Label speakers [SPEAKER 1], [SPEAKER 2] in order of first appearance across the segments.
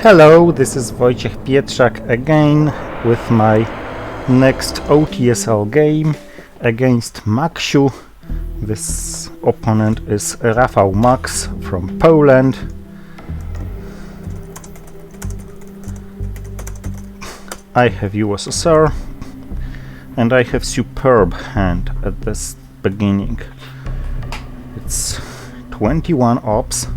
[SPEAKER 1] Hello, this is Wojciech Pietrzak again with my next OTSL game against Maxiu. This opponent is Rafał Max from Poland. I have USSR and I have superb hand at this beginning. It's 21 ops,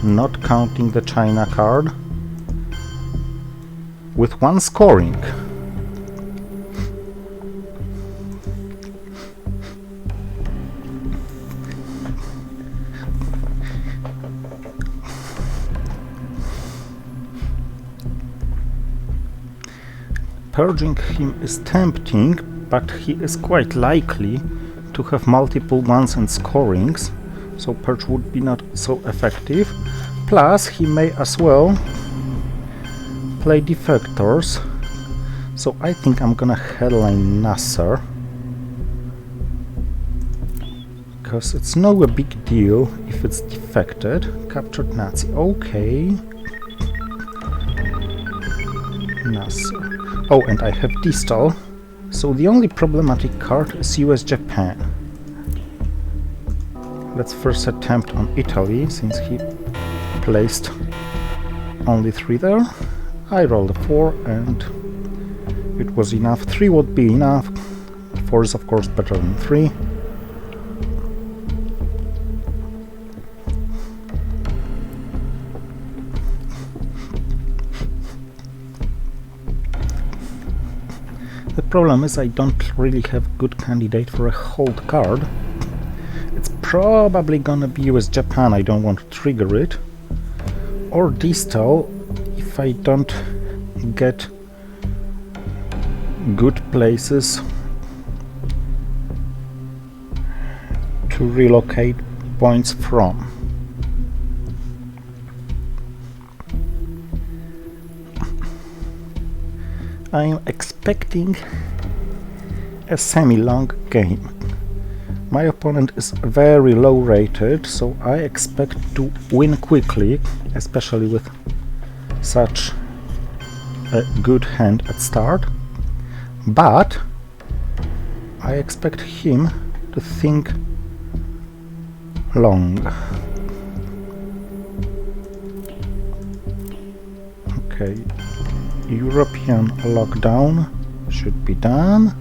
[SPEAKER 1] not counting the China card, with one scoring. Purging him is tempting, but he is quite likely to have multiple ones and scorings, so purge would be not so effective. Plus he may as well play defectors, so I think I'm gonna headline Nasser, because it's no a big deal if it's defected. Captured Nazi, okay. Nasser. Oh, and I have Distal, so the only problematic card is US-Japan. Let's first attempt on Italy, since he placed only 3 there. I rolled a 4 and it was enough. 3 would be enough. 4 is of course better than 3. The problem is I don't really have good candidate for a hold card. It's probably gonna be US-Japan, I don't want to trigger it. Or Distal, if I don't get good places to relocate points from. I am expecting a semi-long game. My opponent is very low rated, so I expect to win quickly, especially with such a good hand at start. But I expect him to think long. Okay. European lockdown should be done.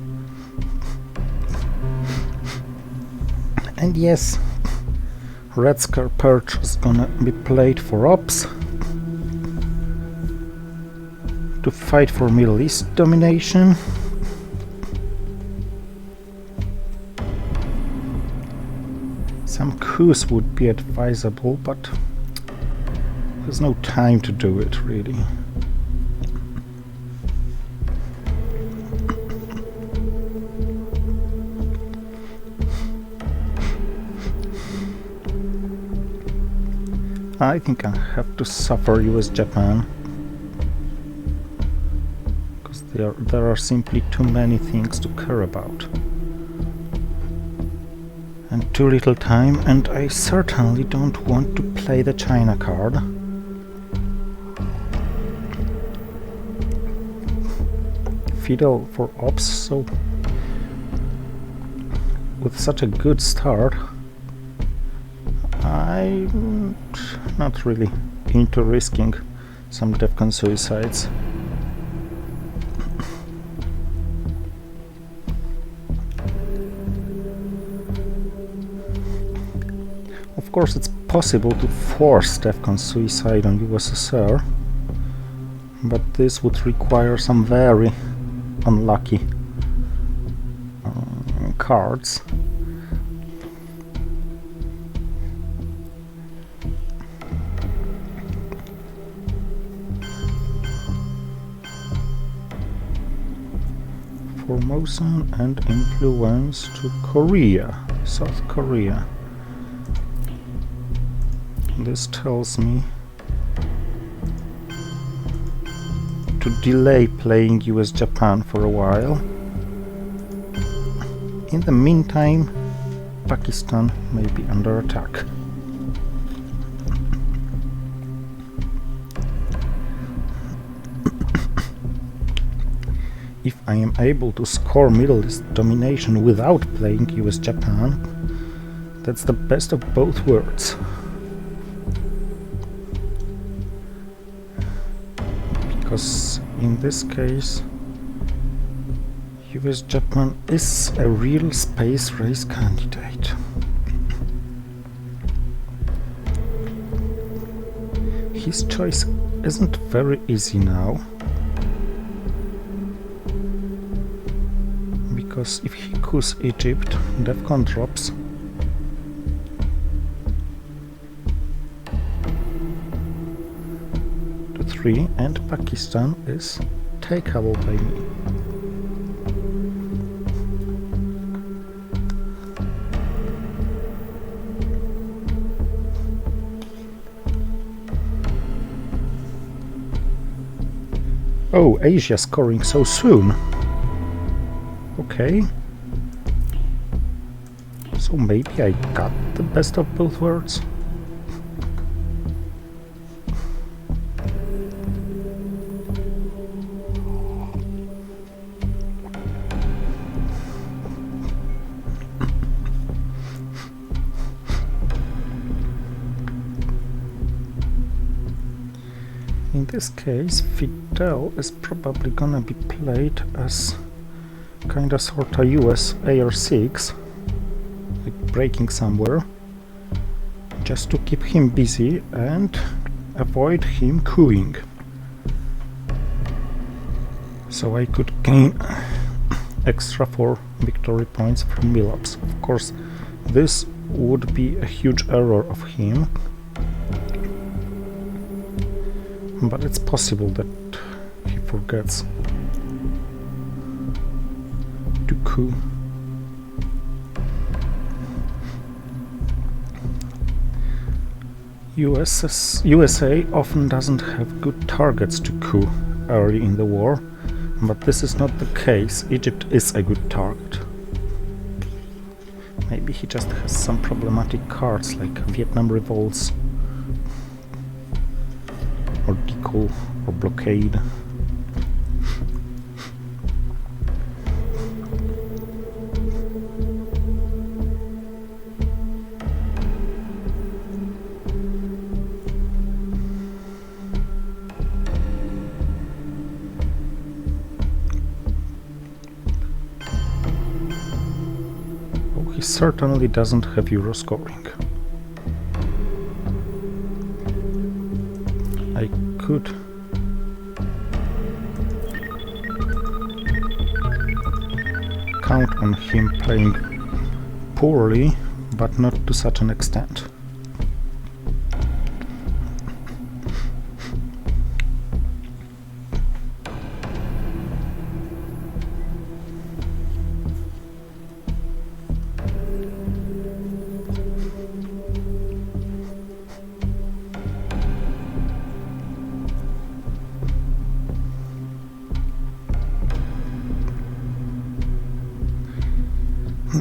[SPEAKER 1] And yes, Red Scare Purge is gonna be played for ops to fight for Middle East domination. Some coups would be advisable, but there's no time to do it really. I think I have to suffer US-Japan, because there are simply too many things to care about and too little time, and I certainly don't want to play the China card. Fiddle for ops, so with such a good start I'm not really into risking some DEFCON suicides. Of course it's possible to force DEFCON suicide on USSR, but this would require some very unlucky cards. Formosan and influence to Korea, South Korea. This tells me to delay playing US-Japan for a while. In the meantime, Pakistan may be under attack. if I am able to score Middle East domination without playing US-Japan, that's the best of both worlds. Because in this case, US-Japan is a real space race candidate. His choice isn't very easy now, because if he coups Egypt, DEFCON drops. To 3, and Pakistan is takeable by me. Oh, Asia scoring so soon. Okay. So maybe I got the best of both worlds. In this case, Fidel is probably gonna be played as kinda sorta US AR6, like breaking somewhere, just to keep him busy and avoid him cooing. So I could gain extra 4 victory points from Milops. Of course, this would be a huge error of him, but it's possible that he forgets to coup. USA often doesn't have good targets to coup early in the war, but this is not the case. Egypt is a good target. Maybe he just has some problematic cards like Vietnam Revolts, or Deco, or Blockade. Oh, he certainly doesn't have Euro scoring. I could count on him playing poorly, but not to such an extent.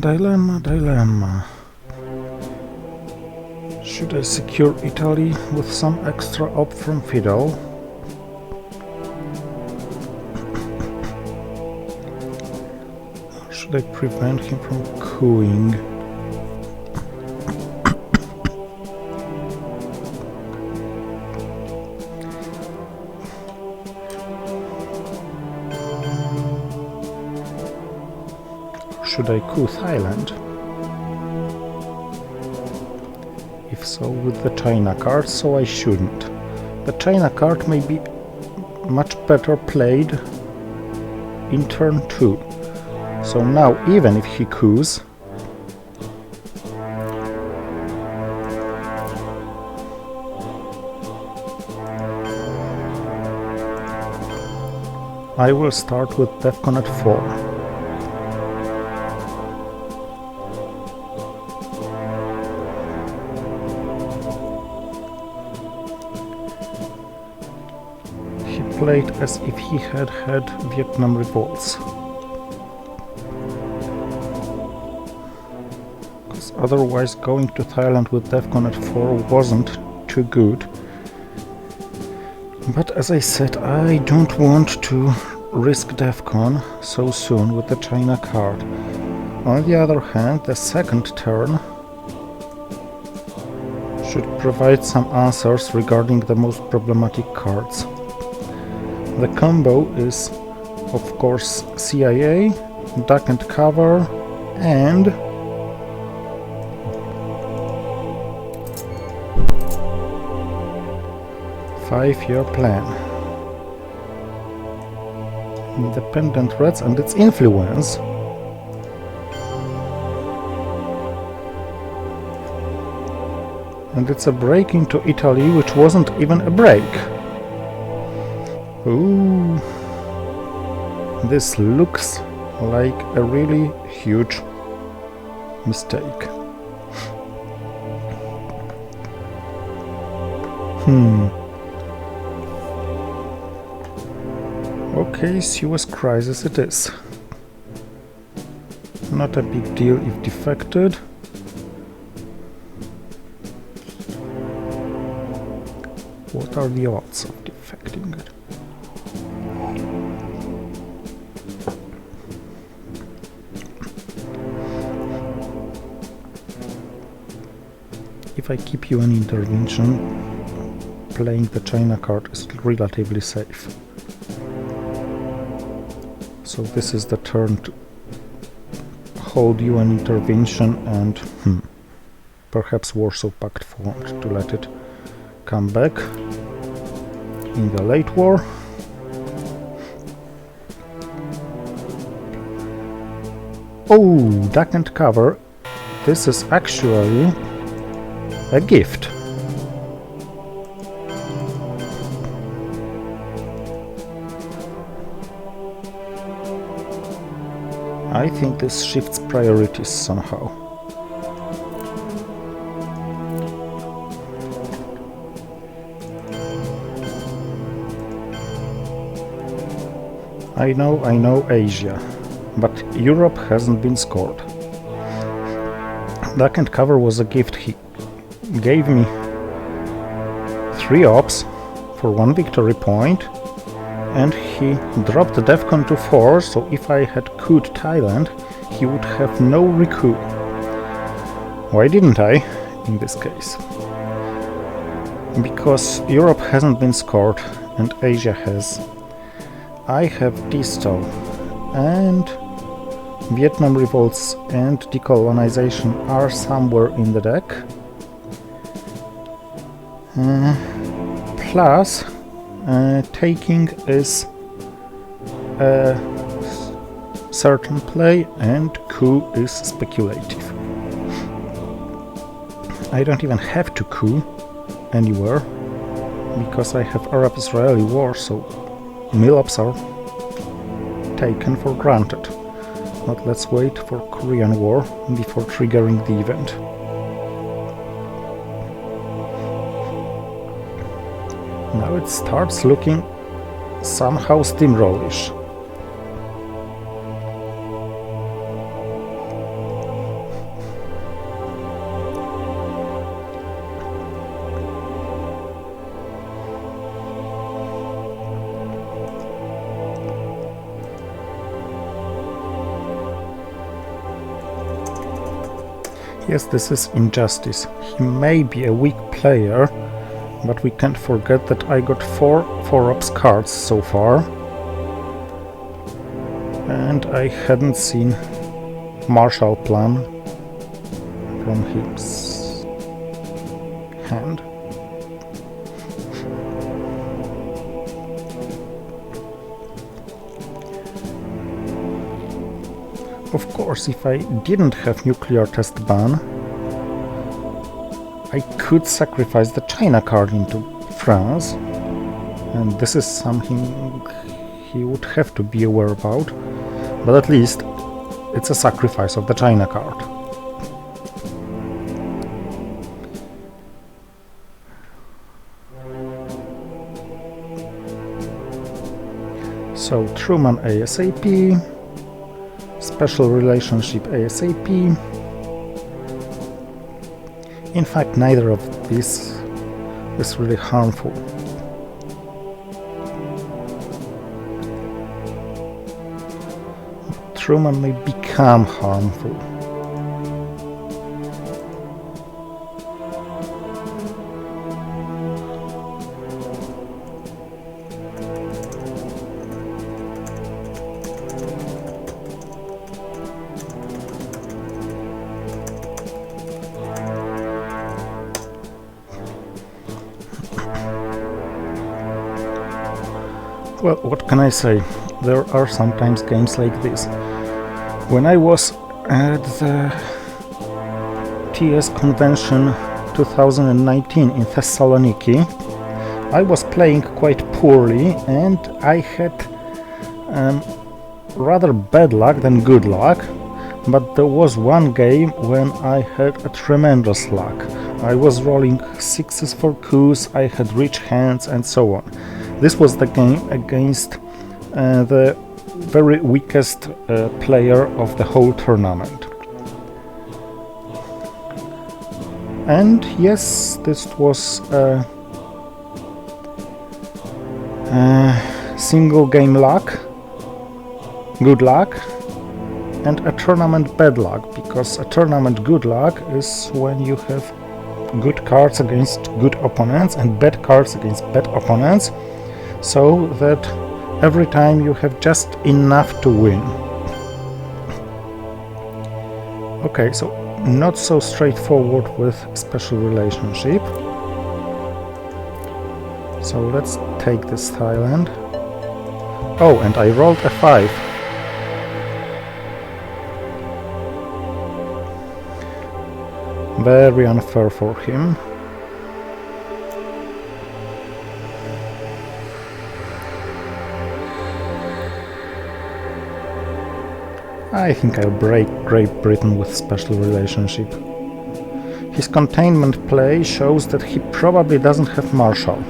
[SPEAKER 1] Dilemma. Should I secure Italy with some extra op from Fidel? Or should I prevent him from cooing? Should I coup Thailand? If so, with the China card, so I shouldn't. The China card may be much better played in turn 2. So now, even if he coups, I will start with DEFCON at 4. Played as if he had Vietnam Revolts. Because otherwise going to Thailand with DEFCON at 4 wasn't too good. But as I said, I don't want to risk DEFCON so soon with the China card. On the other hand, the second turn should provide some answers regarding the most problematic cards. The combo is, of course, CIA, duck and cover, and five-year plan. Independent threats and its influence. And it's a break into Italy, which wasn't even a break. Ooh. This looks like a really huge mistake. Okay, Suez Crisis it is. Not a big deal if defected. What are the odds of defecting it? If I keep UN intervention, playing the China card is relatively safe. So this is the turn to hold UN intervention and perhaps Warsaw Pact formed to let it come back in the late war. Oh, duck and cover. This is actually a gift. I think this shifts priorities somehow. I know Asia, but Europe hasn't been scored. Duck and cover was a gift. He gave me 3 ops for 1 victory point, and he dropped the DEFCON to 4, so if I had couped Thailand, he would have no recoup. Why didn't I, in this case? Because Europe hasn't been scored, and Asia has. I have Disto, and Vietnam revolts and decolonization are somewhere in the deck. Plus, taking is a certain play and coup is speculative. I don't even have to coup anywhere because I have Arab-Israeli war, so mill-ups are taken for granted. But let's wait for Korean War before triggering the event. Now it starts looking somehow steamrollish. Yes, this is injustice. He may be a weak player, but we can't forget that I got 4 4-ups cards so far, and I hadn't seen Marshall Plan from his hand. Of course, if I didn't have nuclear test ban, I could sacrifice the China card into France, and this is something he would have to be aware about, but at least it's a sacrifice of the China card. So Truman ASAP, special relationship ASAP. In fact, neither of these is really harmful. Truman may become harmful. Well, what can I say? There are sometimes games like this. When I was at the TS convention 2019 in Thessaloniki, I was playing quite poorly and I had rather bad luck than good luck, but there was one game when I had a tremendous luck. I was rolling sixes for coups, I had rich hands and so on. This was the game against the very weakest player of the whole tournament. And yes, this was a single game luck, good luck, and a tournament bad luck, because a tournament good luck is when you have good cards against good opponents and bad cards against bad opponents, so that every time you have just enough to win. Okay, so not so straightforward with special relationship. So let's take this Thailand. Oh, and I rolled a 5. Very unfair for him. I think I'll break Great Britain with special relationship. His containment play shows that he probably doesn't have Marshall.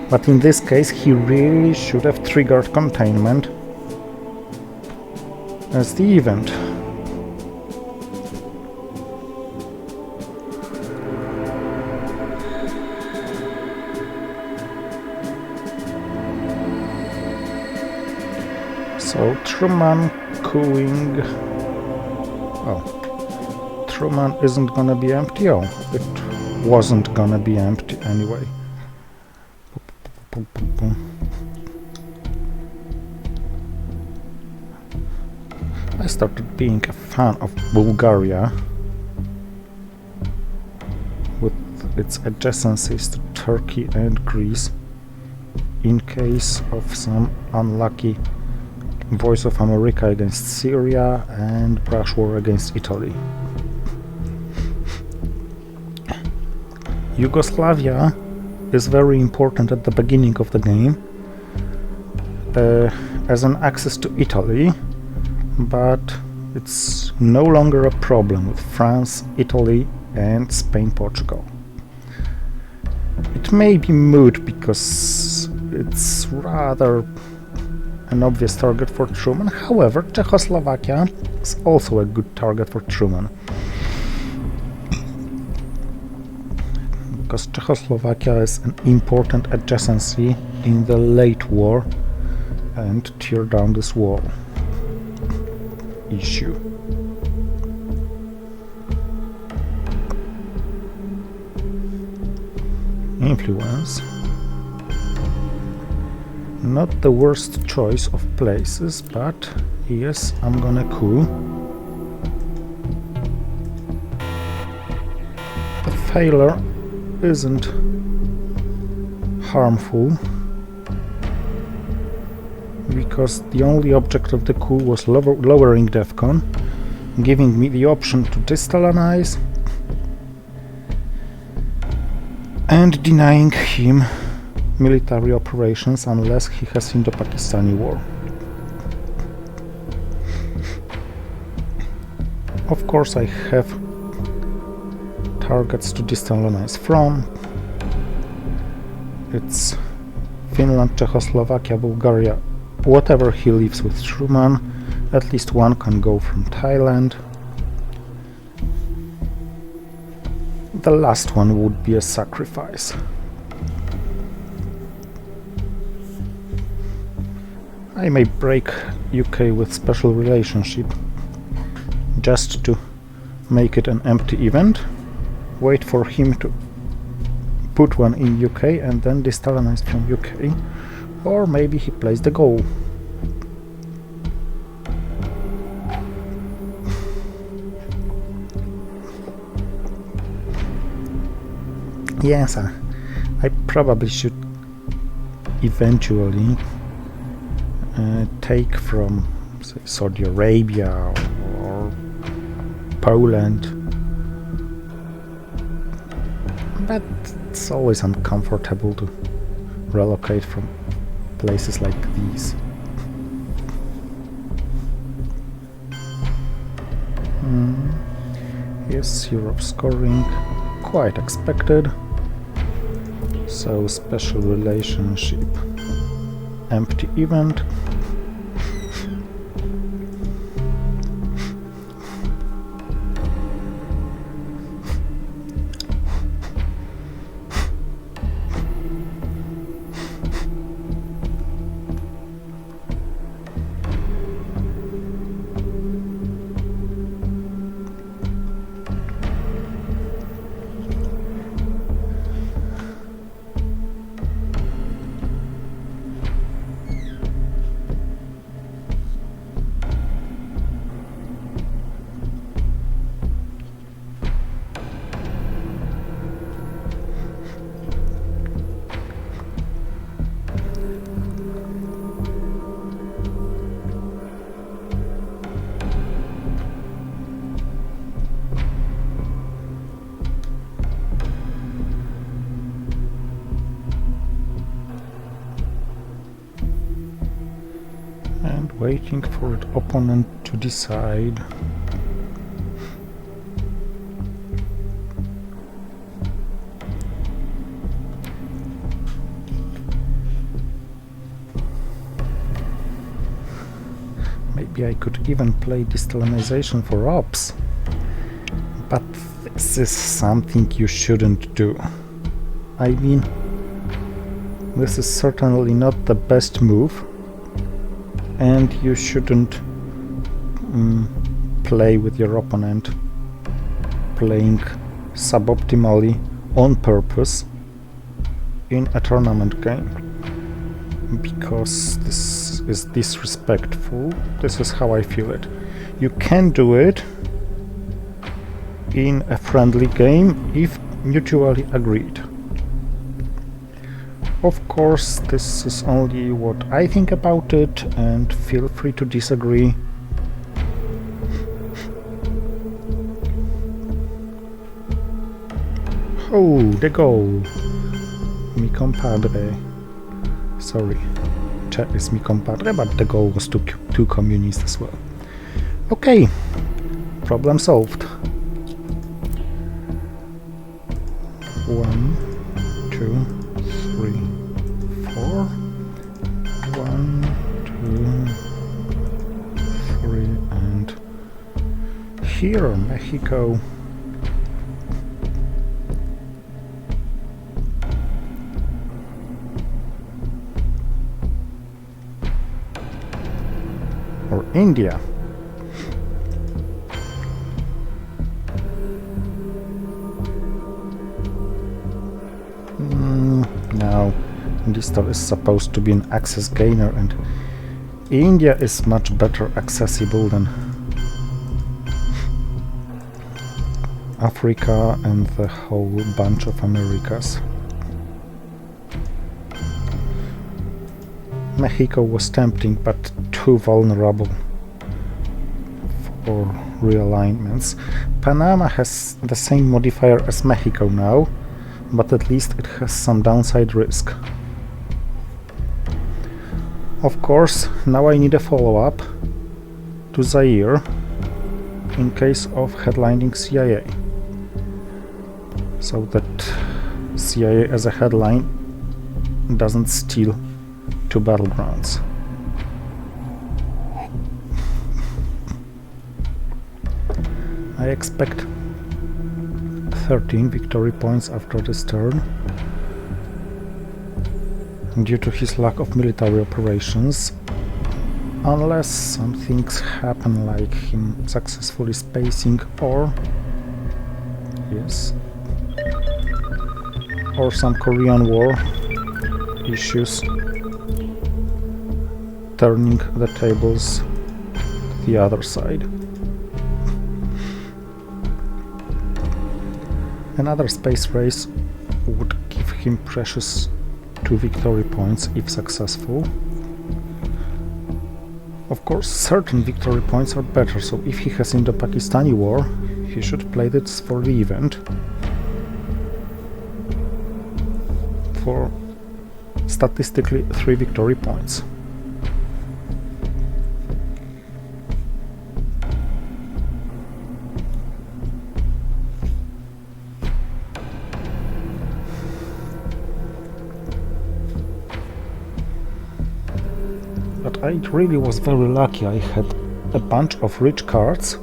[SPEAKER 1] But in this case he really should have triggered containment as the event. So Truman cooing. Oh, Truman isn't gonna be empty. Oh, it wasn't gonna be empty anyway. I started being a fan of Bulgaria with its adjacencies to Turkey and Greece in case of some unlucky Voice of America against Syria and brush war against Italy. Yugoslavia is very important at the beginning of the game as an access to Italy, but it's no longer a problem with France, Italy and Spain, Portugal. It may be moot because it's rather an obvious target for Truman. However, Czechoslovakia is also a good target for Truman, because Czechoslovakia is an important adjacency in the late war and tear down this wall issue. Influence. Not the worst choice of places, but yes, I'm gonna coup. The failure isn't harmful, because the only object of the coup was lowering DEFCON, giving me the option to destalonize and denying him military operations unless he has Indo-Pakistani war. Of course I have targets to destalonize from. It's Finland, Czechoslovakia, Bulgaria. Whatever he leaves with Truman, at least one can go from Thailand. The last one would be a sacrifice. I may break UK with special relationship just to make it an empty event, wait for him to put one in UK and then destalinize from UK, or maybe he plays the goal. Yes, I probably should eventually take from, say, Saudi Arabia or Poland, but it's always uncomfortable to relocate from places like these. Yes, Europe scoring, quite expected. So special relationship, empty event. Waiting for the opponent to decide. Maybe I could even play distallinization for ops, but this is something you shouldn't do. I mean, this is certainly not the best move, and you shouldn't play with your opponent playing suboptimally on purpose in a tournament game, because this is disrespectful. This is how I feel it. You can do it in a friendly game if mutually agreed. Of course, this is only what I think about it, and feel free to disagree. Oh, the goal! Mi compadre. Sorry, chat is mi compadre, but the goal was two communists as well. Okay, problem solved. 1, 2, 3, 4. 1, 2, 3, and here, Mexico. Or India. Now, this is supposed to be an access gainer, and India is much better accessible than Africa and the whole bunch of Americas. Mexico was tempting, but too vulnerable for realignments. Panama has the same modifier as Mexico now, but at least it has some downside risk. Of course, now I need a follow-up to Zaire in case of headlining CIA, so that CIA as a headline doesn't steal two battlegrounds. I expect 13 victory points after this turn. Due to his lack of military operations, unless some things happen like him successfully spacing or yes, or some Korean War issues turning the tables to the other side. Another space race would give him precious 2 victory points if successful. Of course, certain victory points are better, so if he has Indo-Pakistani War, he should play this for the event. For statistically 3 victory points. But I really was very lucky. I had a bunch of rich cards.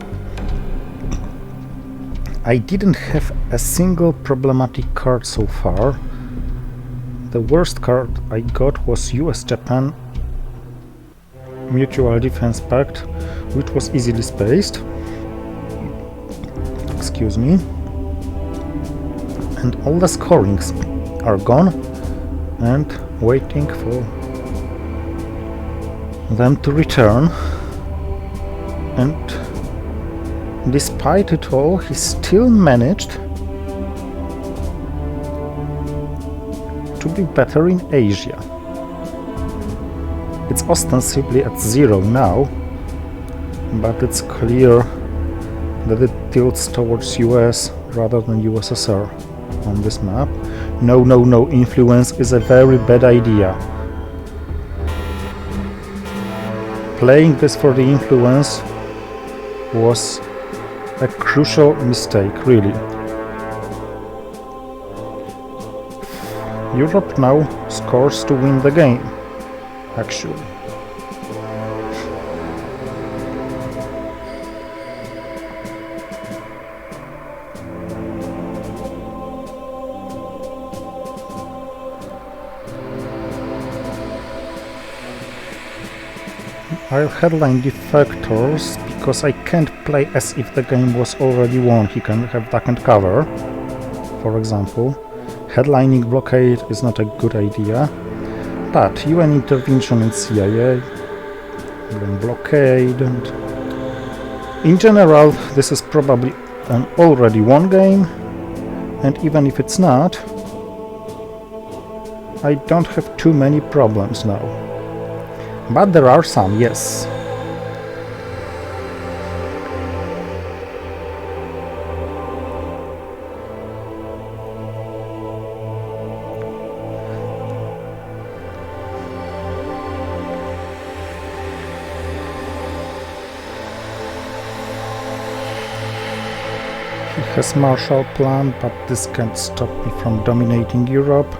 [SPEAKER 1] I didn't have a single problematic card so far. The worst card I got was US-Japan Mutual Defense Pact, which was easily spaced. Excuse me. And all the scorings are gone and waiting for them to return. And despite it all, he still managed to be better in Asia. It's ostensibly at 0 now, but it's clear that it tilts towards US rather than USSR on this map. No, no, no, influence is a very bad idea. Playing this for the influence was a crucial mistake, really. Europe now scores to win the game, actually. I'll headline defectors because I can't play as if the game was already won. He can have duck and cover, for example. Headlining blockade is not a good idea, but UN intervention and CIA, then blockade, and in general this is probably an already won game, and even if it's not, I don't have too many problems now. But there are some, yes. He has Marshall Plan, but this can't stop me from dominating Europe,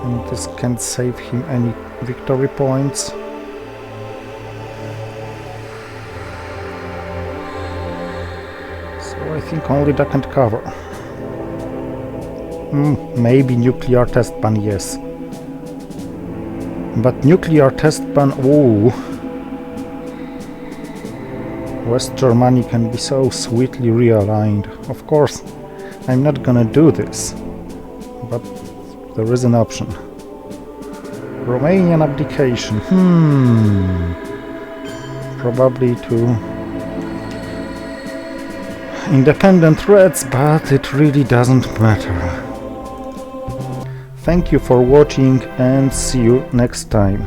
[SPEAKER 1] and this can't save him any victory points. So I think only duck and cover. Maybe nuclear test ban, yes. But nuclear test ban, ooh. West Germany can be so sweetly realigned. Of course, I'm not gonna do this, but there is an option. Romanian abdication. Probably to independent threats, but it really doesn't matter. Thank you for watching and see you next time.